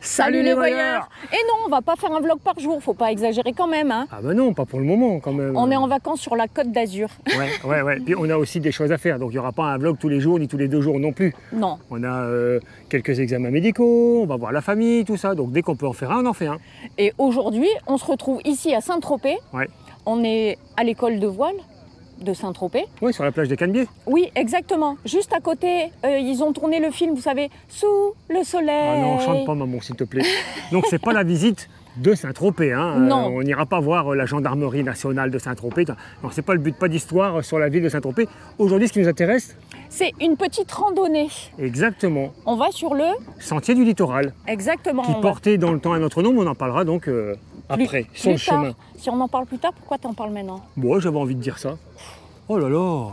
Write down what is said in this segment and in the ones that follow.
Salut les voyeurs! Et non, on va pas faire un vlog par jour, faut pas exagérer quand même. Hein. Ah bah non, pas pour le moment quand même. On est en vacances sur la Côte d'Azur. Ouais. Puis on a aussi des choses à faire, donc il n'y aura pas un vlog tous les jours ni tous les 2 jours non plus. Non. On a quelques examens médicaux, on va voir la famille, tout ça, donc dès qu'on peut en faire un, on en fait un. Et aujourd'hui, on se retrouve ici à Saint-Tropez. Ouais. On est à l'école de voile de Saint-Tropez. Oui, sur la plage des Canebiers. Oui, exactement. Juste à côté, ils ont tourné le film, vous savez, Sous le soleil. Ah non, chante pas maman, s'il te plaît. Donc c'est pas la visite de Saint-Tropez. Hein. Non. On n'ira pas voir la gendarmerie nationale de Saint-Tropez. Non, c'est pas le but, pas d'histoire sur la ville de Saint-Tropez. Aujourd'hui, ce qui nous intéresse, c'est une petite randonnée. Exactement. On va sur le sentier du littoral. Exactement. Qui portait dans le temps un autre nom, mais on en parlera donc après, sur le chemin. Si on en parle plus tard, pourquoi t'en parles maintenant? Bon, j'avais envie de dire ça. Oh là là!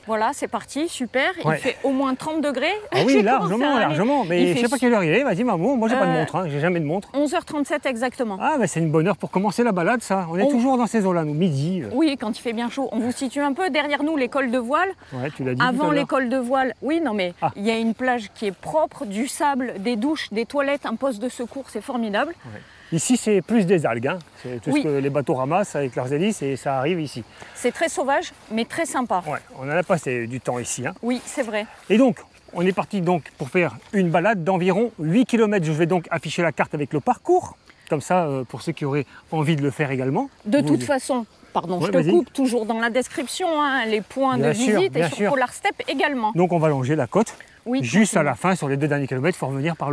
Voilà, c'est parti, super. Ouais. Il fait au moins 30 degrés. Ah oui, largement. Mais je sais pas quelle heure il est. Vas-y, maman. Moi, j'ai pas de montre. Hein. J'ai jamais de montre. 11h37 exactement. Ah, mais c'est une bonne heure pour commencer la balade, ça. On est toujours dans ces eaux-là, nous, midi. Oui, quand il fait bien chaud. On vous situe un peu derrière nous, l'école de voile. Ouais, tu l'as dit. Avant l'école de voile, oui, non, mais il y a une plage qui est propre, du sable, des douches, des toilettes, un poste de secours, c'est formidable. Ouais. Ici, c'est plus des algues. Hein. C'est tout ce que les bateaux ramassent avec leurs hélices et ça arrive ici. C'est très sauvage, mais très sympa. Ouais, on en a passé du temps ici. Hein. Oui, c'est vrai. Et donc, on est parti donc pour faire une balade d'environ 8 km. Je vais donc afficher la carte avec le parcours. Comme ça, pour ceux qui auraient envie de le faire également. De toute façon, pardon, je te coupe, toujours dans la description, hein, les points de visite et sur Polar Step également. Donc, on va longer la côte. Oui, juste à la fin, sur les 2 derniers kilomètres, il faut revenir par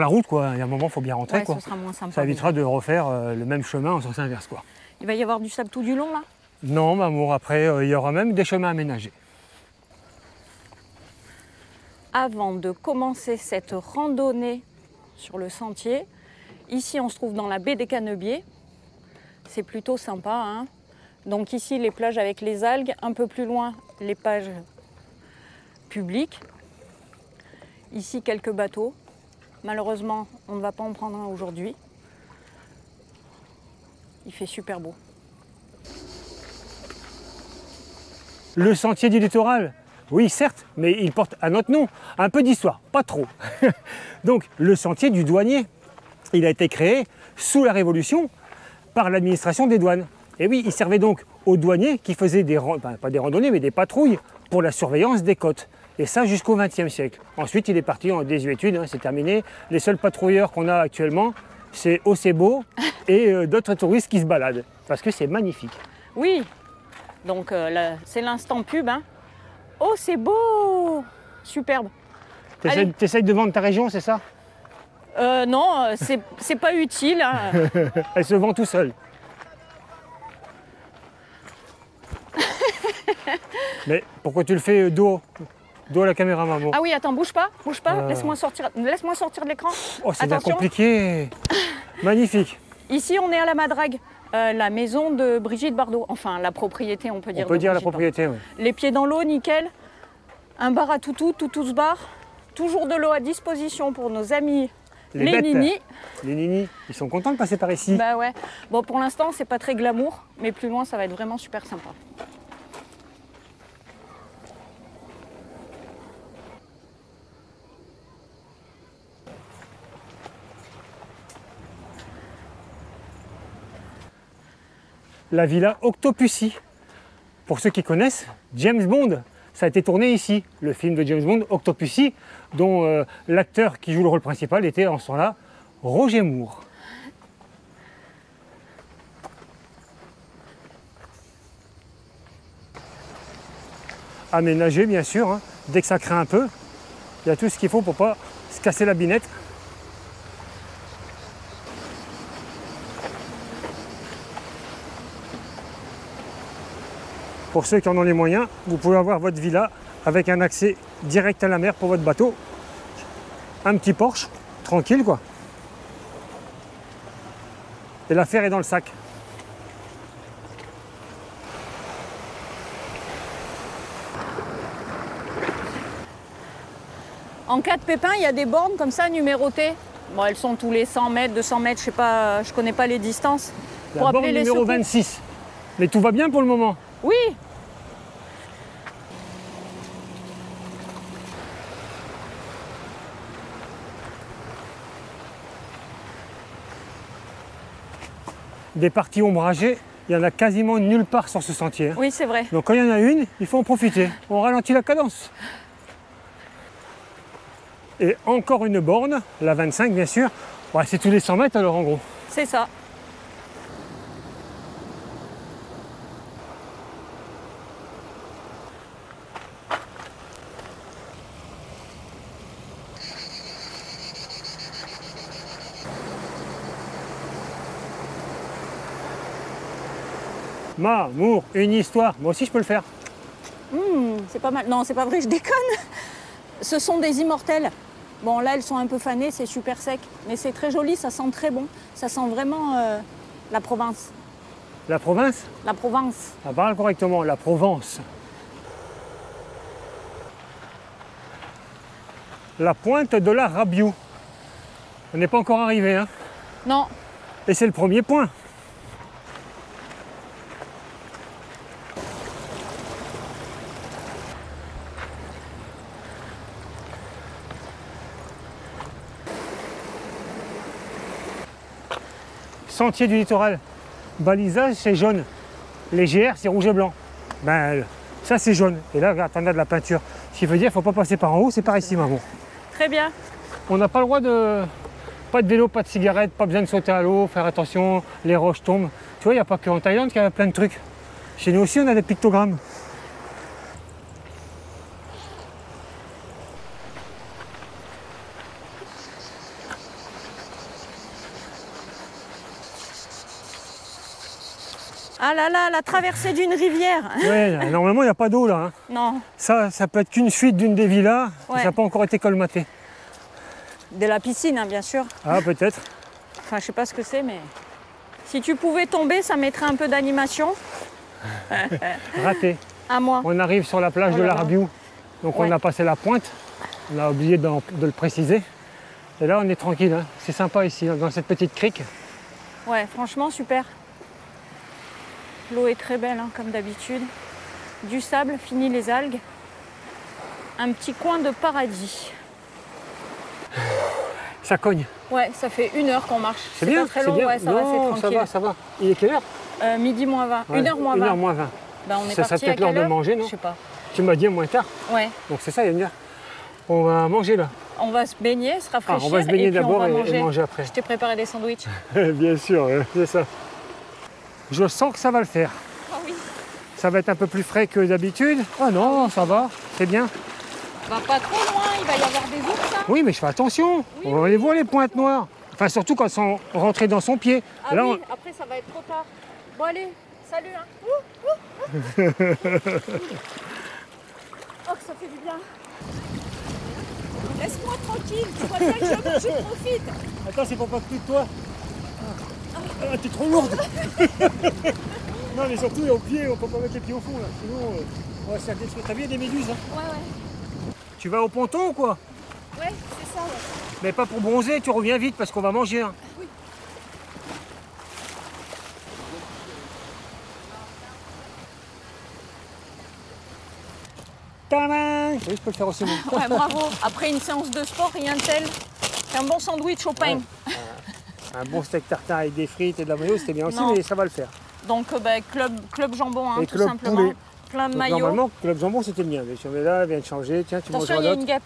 la route, quoi. Il y a un moment, il faut bien rentrer, quoi. Ce sera moins sympa. Ça évitera de refaire le même chemin en sens inverse, quoi. Il va y avoir du sable tout du long, là? Non, m'amour, après, il y aura même des chemins aménagés. Avant de commencer cette randonnée sur le sentier, ici, on se trouve dans la baie des Canebiers. C'est plutôt sympa, hein. Donc ici, les plages avec les algues. Un peu plus loin, les plages publiques. Ici, quelques bateaux. Malheureusement, on ne va pas en prendre un aujourd'hui. Il fait super beau. Le sentier du littoral, oui, certes, mais il porte un autre nom. Un peu d'histoire, pas trop. Donc, le sentier du douanier, il a été créé sous la Révolution par l'administration des douanes. Et oui, il servait donc aux douaniers qui faisaient pas des randonnées, mais des patrouilles pour la surveillance des côtes. Et ça jusqu'au XXe siècle. Ensuite, il est parti en désuétude, hein, c'est terminé. Les seuls patrouilleurs qu'on a actuellement, c'est Ocebo et d'autres touristes qui se baladent. Parce que c'est magnifique. Oui, donc c'est l'instant pub. Hein. Oh, c'est beau! Superbe. T'essayes de vendre ta région, c'est ça? Non, c'est pas utile. Hein. Elle se vend tout seule. Mais pourquoi tu le fais dos à la caméra, maman? Ah oui, attends, bouge pas. Laisse-moi sortir de l'écran. Oh, c'est bien compliqué. Magnifique. Ici, on est à la Madrague, la maison de Brigitte Bardot. Enfin, la propriété, on peut dire. On peut dire la propriété, oui. Les pieds dans l'eau, nickel. Un bar à Toutous bar. Toujours de l'eau à disposition pour nos amis les ninis. Les ninis, ils sont contents de passer par ici. Bah ouais. Bon, pour l'instant, c'est pas très glamour, mais plus loin, ça va être vraiment super sympa. La villa Octopussy. Pour ceux qui connaissent, James Bond, ça a été tourné ici. Le film de James Bond, Octopussy, dont l'acteur qui joue le rôle principal était en ce temps-là Roger Moore. Aménagé, bien sûr, hein. Dès que ça craint un peu, il y a tout ce qu'il faut pour ne pas se casser la binette. Pour ceux qui en ont les moyens, vous pouvez avoir votre villa avec un accès direct à la mer pour votre bateau. Un petit Porsche, tranquille quoi. Et l'affaire est dans le sac. En cas de pépin, il y a des bornes comme ça numérotées. Bon, elles sont tous les 100 mètres, 200 mètres, je sais pas, je connais pas les distances. La borne numéro 26. Mais tout va bien pour le moment. Oui. des parties ombragées, il y en a quasiment nulle part sur ce sentier. Oui, c'est vrai. Donc quand il y en a une, il faut en profiter. On ralentit la cadence. Et encore une borne, la 25 bien sûr. Ouais, c'est tous les 100 mètres alors en gros. C'est ça. Mamour, une histoire. Moi aussi je peux le faire. C'est pas mal. Non, c'est pas vrai, je déconne. Ce sont des immortels. Bon, là, elles sont un peu fanées, c'est super sec. Mais c'est très joli, ça sent très bon. Ça sent vraiment la Provence. La province? La Provence. Ça parle correctement, la Provence. La pointe de la Rabiou. On n'est pas encore arrivé, hein. Non. Et c'est le premier point. Sentier du littoral. Balisage, c'est jaune. Les GR, c'est rouge et blanc. Ben, ça, c'est jaune. Et là, regarde, on a de la peinture. Ce qui veut dire qu'il ne faut pas passer par en haut, c'est par ici, maman. Très bien. On n'a pas le droit de... Pas de vélo, pas de cigarette, pas besoin de sauter à l'eau, faire attention, les roches tombent. Tu vois, il n'y a pas qu'en Thaïlande qu'il y a plein de trucs. Chez nous aussi, on a des pictogrammes. Ah là là, la traversée d'une rivière. Ouais, normalement, il n'y a pas d'eau là. Hein. Non, Ça peut être qu'une fuite d'une des villas. Ouais. Ça n'a pas encore été colmaté. de la piscine, hein, bien sûr. Ah, peut-être. Enfin, je sais pas ce que c'est, mais si tu pouvais tomber, ça mettrait un peu d'animation. Raté. À moi. On arrive sur la plage Oh de là la là. Rabiou. Donc Ouais. on a passé la pointe. On a oublié de le préciser. Et là, on est tranquille. Hein. C'est sympa ici, dans cette petite crique. Ouais, franchement, super. L'eau est très belle, hein, comme d'habitude. Du sable, fini les algues. Un petit coin de paradis. Ça cogne. Ouais, ça fait 1 heure qu'on marche. C'est bien, pas très c'est long, bien. ouais, ça va, c'est Non, tranquille. ça va. Il est quelle heure? Midi moins 20. Ouais, 1h moins 20. 1h moins 20. Ben, on est Ça serait parti à peut-être l'heure quelle de heure manger, non? Je sais pas. Tu m'as dit moins tard. Ouais. Donc c'est ça, il y a une heure. On va manger là. On va se baigner, se rafraîchir. Ah, on va se baigner et puis on d'abord va et manger après. Je t'ai préparé des sandwichs. Bien sûr, c'est ça. Je sens que ça va le faire. Ah oui. Ça va être un peu plus frais que d'habitude. Oh non, ça va, c'est bien. Va pas trop loin, il va y avoir des ours. Hein. Oui, mais je fais attention. Oui, On va les voir les pointes noires. Enfin, surtout quand elles sont rentrées dans son pied. Ah Là, oui, après ça va être trop tard. Bon allez, salut hein. Oh, que ça fait du bien. Laisse-moi tranquille, tu vois bien que je profite. Attends, c'est pour pas plus de toi. Ah, t'es trop lourde. Non, mais surtout au pied, on peut pas mettre les pieds au fond là. Sinon, on va se faire détruire. T'as vu, il y a des méduses. Hein. Ouais. Tu vas au ponton ou quoi? Ouais, c'est ça, ouais. Mais pas pour bronzer, tu reviens vite parce qu'on va manger. Hein. Oui. Tadam! Oui, je peux le faire aussi. Moi. Ouais, bravo. Après une séance de sport, rien de tel qu'un bon sandwich au pain. Ouais. Un bon steak tartare avec des frites et de la mayo, c'était bien aussi, Non. mais ça va le faire. Donc club jambon, hein, Et tout club simplement. poulet. Plein de Donc, maillots. normalement, Club Jambon, c'était le mien. Mais si on est là, elle vient de changer. Tiens, tu Attention, mangeras il y a l'autre. une guêpe.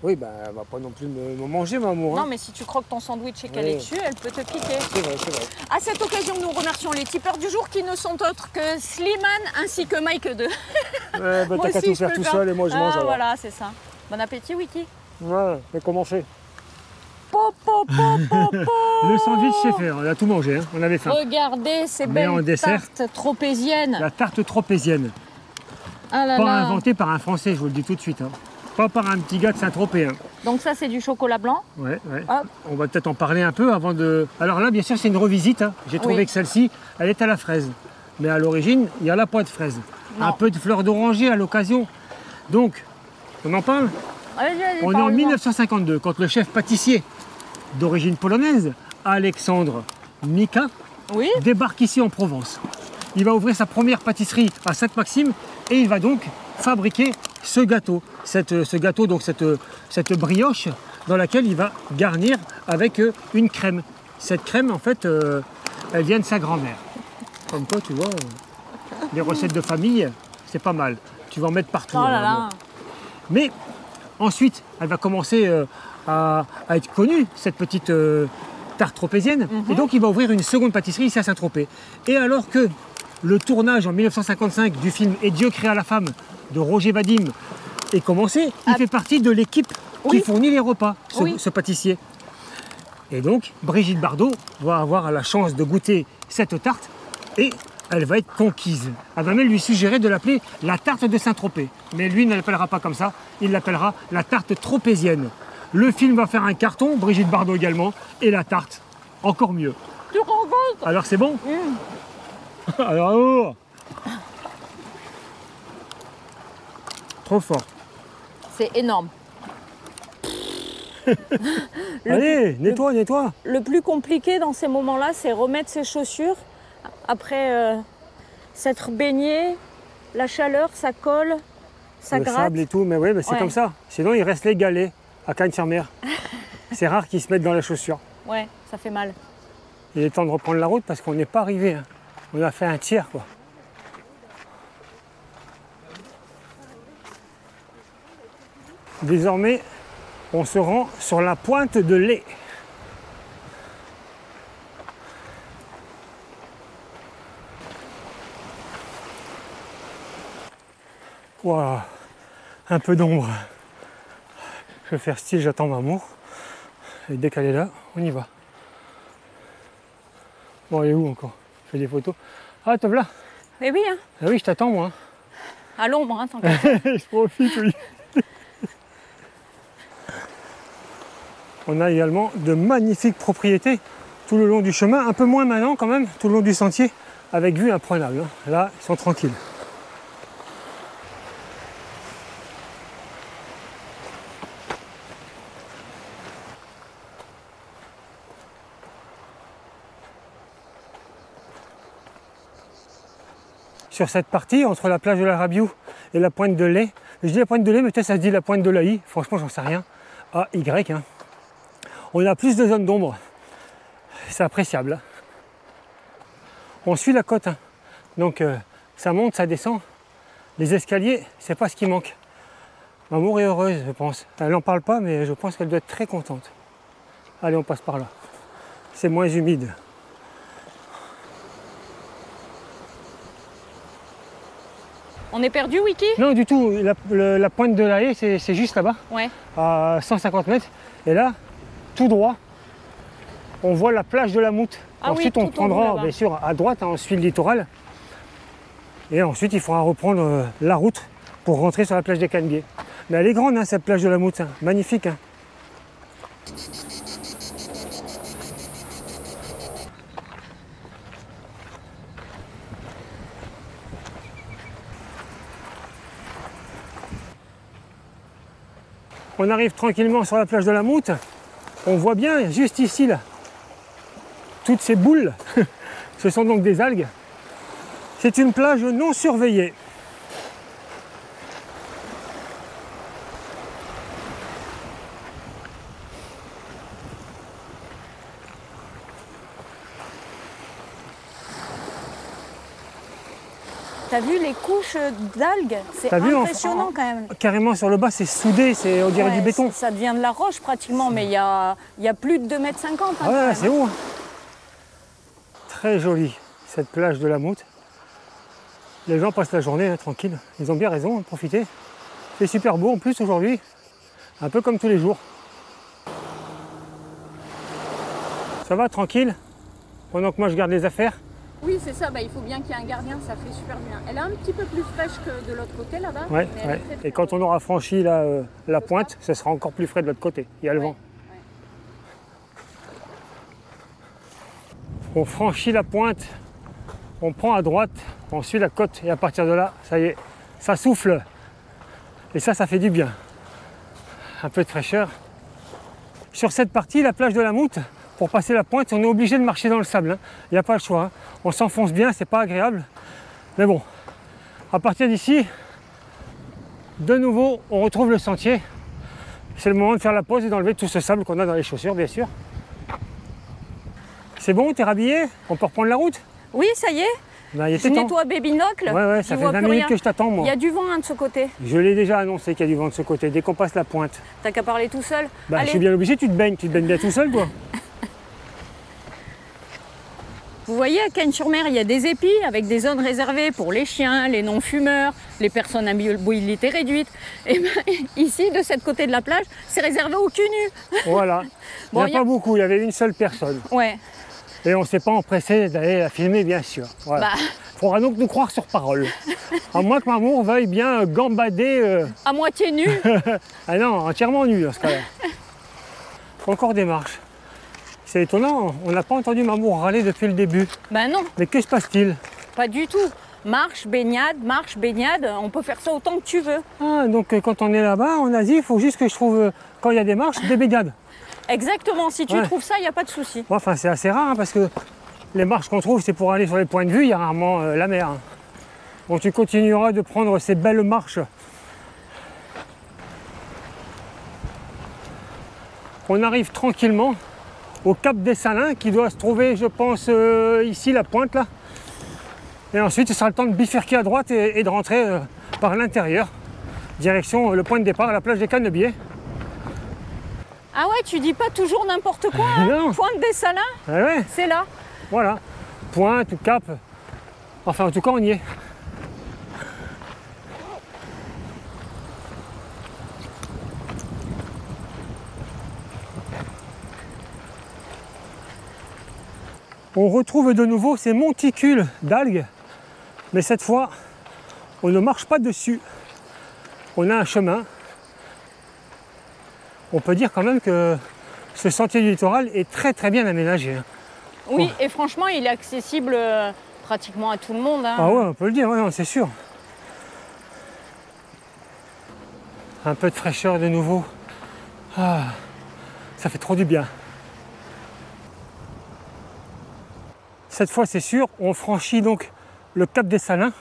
Oui, bah, elle va pas non plus me manger, ma amour. Non, Hein. mais si tu croques ton sandwich et qu'elle Oui. est dessus, elle peut te piquer. C'est vrai, c'est vrai. À cette occasion, nous remercions les tipeurs du jour qui ne sont autres que Slimane ainsi que Mike 2. Ouais, bah, Moi t'as qu'à aussi, tout je faire peux tout le faire. seul et moi je mange. Ah, alors. voilà, c'est ça. Bon appétit, Wiki. Ouais, mais comment on fait? Po, po, po, po, po. Le sandwich, c'est fait. On a tout mangé. Hein. On avait faim. Regardez ces Mais en belles dessert, tartes tropéziennes. La tarte tropézienne. Ah là Pas là. inventée par un Français, je vous le dis tout de suite. Hein. Pas par un petit gars de Saint-Tropez. Hein. Donc ça, c'est du chocolat blanc. Ouais. Hop. On va peut-être en parler un peu avant de... Alors là, bien sûr, c'est une revisite. Hein. J'ai trouvé Oui. que celle-ci, elle est à la fraise. Mais à l'origine, il n'y en a pas de fraise. Non. Un peu de fleur d'oranger à l'occasion. Donc, on en parle. Allez, On est en 1952, quand le chef pâtissier d'origine polonaise, Alexandre Mika, Oui. débarque ici en Provence. Il va ouvrir sa première pâtisserie à Sainte-Maxime et il va donc fabriquer ce gâteau. Donc cette brioche dans laquelle il va garnir avec une crème. Cette crème, en fait, elle vient de sa grand-mère. Comme quoi, tu vois, les recettes de famille, c'est pas mal. Tu vas en mettre partout. Oh là hein, là. mais ensuite, elle va commencer à être connue, cette petite tarte tropézienne. Et donc, il va ouvrir une seconde pâtisserie ici à Saint-Tropez. Et alors que le tournage en 1955 du film Et Dieu créa la femme de Roger Vadim est commencé, il fait partie de l'équipe qui fournit les repas, ce pâtissier. Et donc, Brigitte Bardot va avoir la chance de goûter cette tarte et elle va être conquise. Elle va même lui suggérer de l'appeler la tarte de Saint-Tropez. Mais lui ne l'appellera pas comme ça, il l'appellera la tarte tropézienne. Le film va faire un carton, Brigitte Bardot également, et la tarte, encore mieux. Tu rends compte? Alors c'est bon? Alors, oh. Trop fort. C'est énorme. Allez, nettoie, nettoie. Le plus compliqué dans ces moments-là, c'est remettre ses chaussures après s'être baigné. La chaleur, ça colle, ça Le gratte. sable et tout, mais oui, c'est comme ça. Sinon, il reste les galets à Cagnes-sur-Mer. C'est rare qu'ils se mettent dans la chaussure. Ouais, ça fait mal. Il est temps de reprendre la route parce qu'on n'est pas arrivé. Hein. On a fait un tiers, quoi. Désormais, on se rend sur la pointe de Lay. Waouh, un peu d'ombre. Je vais faire style, j'attends Mamour. Et dès qu'elle est là, on y va. Bon, elle est où encore? Je fais des photos. Ah, te voilà. Mais oui, hein. Ah oui, je t'attends, moi. À l'ombre, hein, tant qu'à Je profite, oui. On a également de magnifiques propriétés tout le long du chemin, un peu moins maintenant quand même, tout le long du sentier, avec vue imprenable. Hein. Là, ils sont tranquilles. Sur cette partie, entre la plage de la Rabiou et la pointe de Lay, je dis la pointe de Lay, mais peut-être ça se dit la pointe de l'Aï, franchement j'en sais rien, A-Y, hein. On a plus de zones d'ombre, c'est appréciable. Hein. On suit la côte, hein. Donc ça monte, ça descend, les escaliers, c'est pas ce qui manque. Mamour est heureuse, je pense. Elle n'en parle pas, mais je pense qu'elle doit être très contente. Allez, on passe par là, c'est moins humide. On est perdu, Wiki? Non, du tout. La pointe de la haie, c'est juste là-bas, Ouais. à 150 mètres. Et là, tout droit, on voit la plage de la Moute. Ah ensuite, oui, on tout prendra, au bout, bien sûr, à droite, hein, on suit le littoral. Et ensuite, il faudra reprendre la route pour rentrer sur la plage des Canebiers. Mais elle est grande, hein, cette plage de la Moute. Hein. Magnifique. Hein. On arrive tranquillement sur la plage de la Moute. On voit bien, juste ici, là, toutes ces boules. Ce sont donc des algues. C'est une plage non surveillée. T'as vu les couches d'algues? C'est impressionnant quand même. Carrément sur le bas, c'est soudé, on dirait du béton. Ça devient de la roche pratiquement, mais il y a plus de 2,50 m. Hein, ouais, c'est haut. Hein. Très jolie, cette plage de la Moute. Les gens passent la journée, hein, tranquille. Ils ont bien raison, profiter. C'est super beau en plus aujourd'hui, un peu comme tous les jours. Ça va, tranquille? Pendant que moi je garde les affaires. Oui, c'est ça, il faut bien qu'il y ait un gardien, ça fait super bien. Elle est un petit peu plus fraîche que de l'autre côté là-bas. Ouais, ouais. Et quand on aura franchi la pointe, ce sera encore plus frais de l'autre côté. Il y a le vent. Ouais. On franchit la pointe, on prend à droite, on suit la côte et à partir de là, ça y est, ça souffle. Et ça fait du bien. Un peu de fraîcheur. Sur cette partie, la plage de la Moute, pour passer la pointe, on est obligé de marcher dans le sable. Hein. Il n'y a pas le choix. Hein. On s'enfonce bien, c'est pas agréable. Mais bon, à partir d'ici, de nouveau, on retrouve le sentier. C'est le moment de faire la pause et d'enlever tout ce sable qu'on a dans les chaussures, bien sûr. C'est bon, t'es rhabillé? On peut reprendre la route? Oui, ça y est. Ben, il Je était temps. nettoie mes binocles. Ouais, ça fait 20 minutes que je t'attends, moi. Il y a du vent hein, de ce côté. Je l'ai déjà annoncé qu'il y a du vent de ce côté, dès qu'on passe la pointe. T'as qu'à parler tout seul. Bah, Allez. je suis bien obligé, tu te baignes bien tout seul, toi. Vous voyez, à Cagnes-sur-Mer, il y a des épis avec des zones réservées pour les chiens, les non-fumeurs, les personnes à mobilité réduite. Et ben, ici, de cette côté de la plage, c'est réservé aux cul nus. Voilà. Bon, il n'y a pas beaucoup, il y avait une seule personne. Ouais. Et on ne s'est pas empressé d'aller la filmer, bien sûr. Voilà. Bah. Faudra donc nous croire sur parole. À moins que Mamour veuille bien gambader. À moitié nu. Ah non, entièrement nu dans ce cas-là. Encore des marches. C'est étonnant, on n'a pas entendu Mamour râler depuis le début. Ben non, Mais que se passe-t-il? pas du tout. Marche, baignade, on peut faire ça autant que tu veux. Ah, donc quand on est là-bas, en Asie, il faut juste que je trouve, quand il y a des marches, des baignades. Exactement, si tu Ouais. trouves ça, il n'y a pas de souci. Bon, enfin, c'est assez rare hein, parce que les marches qu'on trouve, c'est pour aller sur les points de vue, il y a rarement la mer. Hein. Bon, tu continueras de prendre ces belles marches. On arrive tranquillement au cap des Salins qui doit se trouver, je pense, ici, la pointe là. Et ensuite, ce sera le temps de bifurquer à droite et de rentrer par l'intérieur, direction le point de départ, la plage des Canebiers. Ah ouais, tu dis pas toujours n'importe quoi. Hein. Non. Pointe des Salins, Ah ouais, c'est là. voilà, pointe ou cap. Enfin, en tout cas, on y est. On retrouve de nouveau ces monticules d'algues, mais cette fois, on ne marche pas dessus. On a un chemin. On peut dire quand même que ce sentier du littoral est très bien aménagé. Hein. Oui, et franchement, il est accessible pratiquement à tout le monde. Hein. Ah ouais, on peut le dire, ouais, c'est sûr. Un peu de fraîcheur de nouveau. Ah, ça fait trop du bien. Cette fois, c'est sûr, on franchit donc le cap des Salins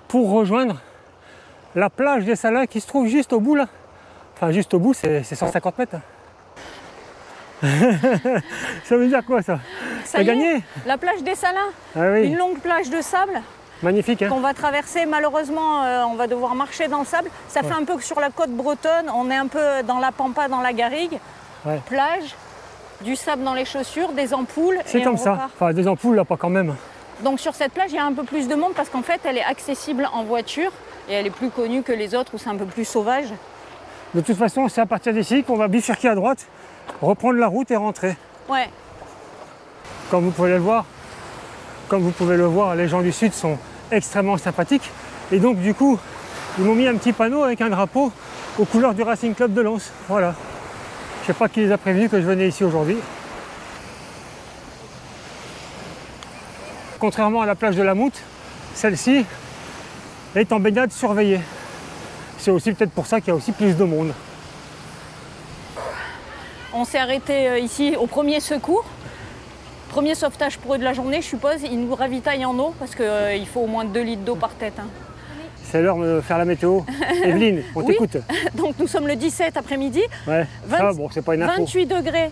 pour rejoindre la plage des Salins qui se trouve juste au bout là. Enfin, juste au bout, c'est 150 mètres. Ça veut dire quoi ça? Ça T'as y est, gagné? la plage des Salins, Ah oui, une longue plage de sable magnifique hein. qu'on va traverser. Malheureusement, on va devoir marcher dans le sable. Ça fait un peu que sur la côte bretonne, on est un peu dans la pampa, dans la garrigue. Ouais. Plage, du sable dans les chaussures, des ampoules. C'est et comme on ça. repart. Enfin, des ampoules là, pas quand même. Donc sur cette plage, il y a un peu plus de monde parce qu'en fait, elle est accessible en voiture et elle est plus connue que les autres où c'est un peu plus sauvage. De toute façon, c'est à partir d'ici qu'on va bifurquer à droite, reprendre la route et rentrer. Ouais, Comme vous pouvez le voir, les gens du Sud sont extrêmement sympathiques. Et donc, du coup, ils m'ont mis un petit panneau avec un drapeau aux couleurs du Racing Club de Lens. Voilà. Je ne sais pas qui les a prévenus que je venais ici aujourd'hui. Contrairement à la plage de la Moute, celle-ci est en baignade surveillée. C'est aussi peut-être pour ça qu'il y a aussi plus de monde. on s'est arrêté ici au premier secours. Premier sauvetage pour eux de la journée, je suppose. Ils nous ravitaillent en eau parce qu'il faut au moins 2 litres d'eau par tête. Hein. C'est l'heure de faire la météo. Evelyne, on Oui. t'écoute. Donc nous sommes le 17 après-midi. Ouais, ça, bon, c'est pas une info. 28 degrés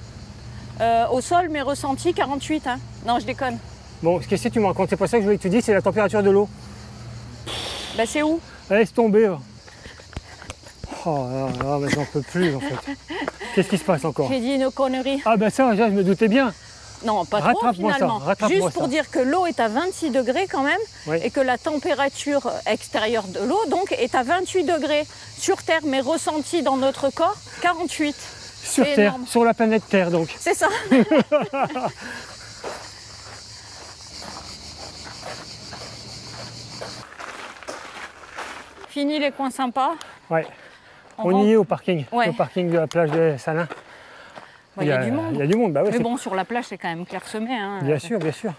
au sol, mais ressenti 48. Hein. Non, je déconne. Bon, qu'est-ce que tu me racontes? C'est pas ça que je voulais que tu dises, c'est la température de l'eau. Bah, c'est où? Laisse tomber. Oh là là, mais j'en peux plus en fait. Qu'est-ce qui se passe encore? J'ai dit une connerie. Ah ben ça, je me doutais bien. Non, pas trop Rattrape-moi ça, finalement. rattrape-moi Juste pour ça. dire que l'eau est à 26 degrés quand même Oui. et que la température extérieure de l'eau donc est à 28 degrés sur Terre, mais ressentie dans notre corps 48. Sur C'est Terre, énorme. sur la planète Terre donc. C'est ça. Fini les coins sympas. Ouais. On On rentre. y est au parking, Ouais. au parking de la plage des Salins. Il y a du monde. Il y a du monde, bah ouais. Mais c'est- bon, sur la plage, c'est quand même clairsemé. Hein. Bien sûr, bien sûr.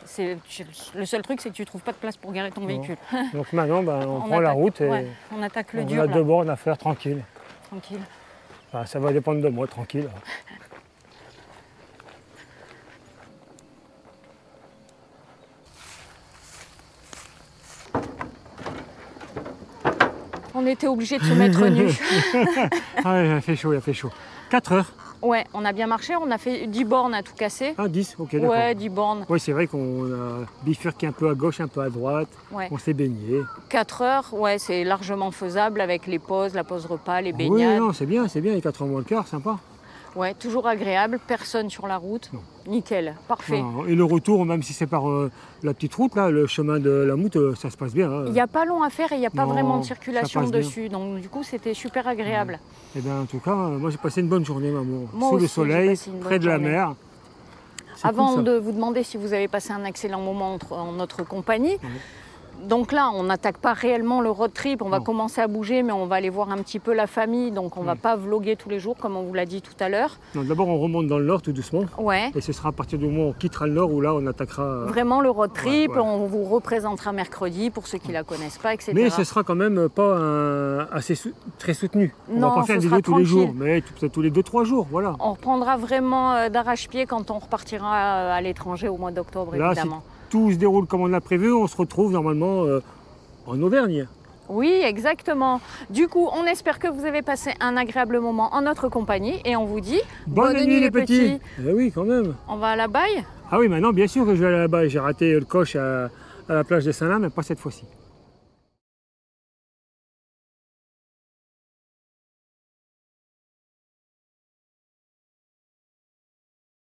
Le seul truc, c'est que tu trouves pas de place pour garer ton véhicule. Donc maintenant, ben, on prend attaque, la route et ouais, on attaque le on dur, a là. 2 bornes à faire tranquille. Tranquille. Enfin, ça va dépendre de moi, tranquille. On était obligé de se mettre nu. Ah ouais, il a fait chaud, il a fait chaud. 4 heures. Ouais, on a bien marché, on a fait 10 bornes à tout casser. Ah, 10, ok, d'accord. Ouais, 10 bornes. Oui, c'est vrai qu'on a bifurqué un peu à gauche, un peu à droite. Ouais. On s'est baigné. 4 heures, ouais, c'est largement faisable avec les pauses, la pause repas, les Oui, baignades. non, c'est bien, les 4 heures moins le quart, sympa. Ouais, toujours agréable, personne sur la route. Non. Nickel, parfait. Non, et le retour, même si c'est par la petite route, là, le chemin de la Moute, ça se passe bien. Hein. Il n'y a pas long à faire et il n'y a pas Non, vraiment de ça circulation passe bien. dessus. Donc du coup, c'était super agréable. Eh bien, en tout cas, moi j'ai passé une bonne journée, maman. Moi Sous aussi, le j'ai soleil, passé une près bonne de la journée. mer. C'est Avant cool, ça. de vous demander si vous avez passé un excellent moment en notre compagnie, donc là, on n'attaque pas réellement le road trip, on va Non. commencer à bouger, mais on va aller voir un petit peu la famille, donc on ne va pas vlogger tous les jours, comme on vous l'a dit tout à l'heure. Non, d'abord, on remonte dans le nord tout doucement. Ouais. Et ce sera à partir du moment où on quittera le nord où là, on attaquera. Vraiment le road trip, Ouais, ouais. on vous représentera mercredi pour ceux qui ne la connaissent pas, etc. Mais ce sera quand même pas très soutenu. On Non, va pas faire ce une sera vidéo tous les jours, tranquille. mais peut-être tous les 2-3 jours, voilà. On reprendra vraiment d'arrache-pied quand on repartira à l'étranger au mois d'octobre, Là, si évidemment. tout se déroule comme on l'a prévu, on se retrouve normalement en Auvergne. Oui, exactement. Du coup, on espère que vous avez passé un agréable moment en notre compagnie et on vous dit Bonne nuit les petits. Eh oui, quand même. On va à la baille. Ah oui, maintenant, bien sûr que je vais aller là-bas. J'ai raté le coche à la plage de Saint-Lin, mais pas cette fois-ci.